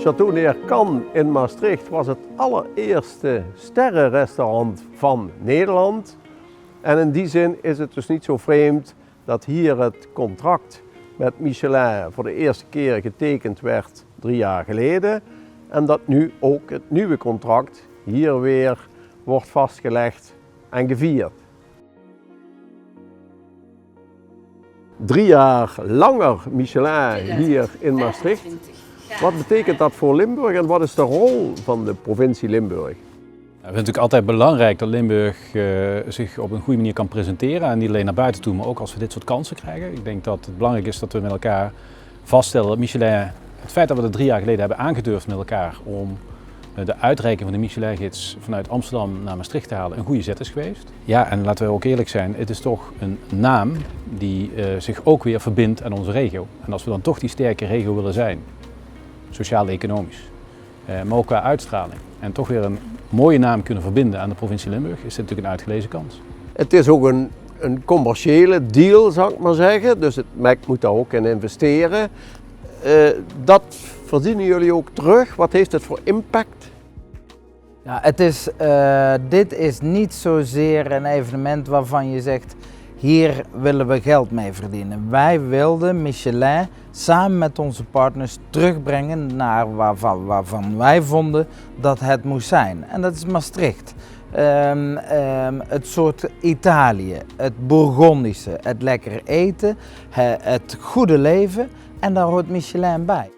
Château Neerkan in Maastricht was het allereerste sterrenrestaurant van Nederland. En in die zin is het dus niet zo vreemd dat hier het contract met Michelin voor de eerste keer getekend werd 3 jaar geleden. En dat nu ook het nieuwe contract hier weer wordt vastgelegd en gevierd. 3 jaar langer Michelin hier in Maastricht. Wat betekent dat voor Limburg en wat is de rol van de provincie Limburg? Ik vind het natuurlijk altijd belangrijk dat Limburg zich op een goede manier kan presenteren. En niet alleen naar buiten toe, maar ook als we dit soort kansen krijgen. Ik denk dat het belangrijk is dat we met elkaar vaststellen dat Michelin, het feit dat we dat 3 jaar geleden hebben aangedurfd met elkaar om de uitreiking van de Michelin-gids vanuit Amsterdam naar Maastricht te halen, een goede zet is geweest. Ja, en laten we ook eerlijk zijn, het is toch een naam die zich ook weer verbindt aan onze regio. En als we dan toch die sterke regio willen zijn, sociaal-economisch, maar ook qua uitstraling, en toch weer een mooie naam kunnen verbinden aan de provincie Limburg, is dit natuurlijk een uitgelezen kans. Het is ook een commerciële deal, zou ik maar zeggen, dus het merk moet daar ook in investeren. Dat verdienen jullie ook terug. Wat heeft het voor impact? Ja, dit is niet zozeer een evenement waarvan je zegt, hier willen we geld mee verdienen. Wij wilden Michelin samen met onze partners terugbrengen naar waarvan wij vonden dat het moest zijn. En dat is Maastricht. Het soort Italië, het Bourgondische, het lekker eten, het goede leven en daar hoort Michelin bij.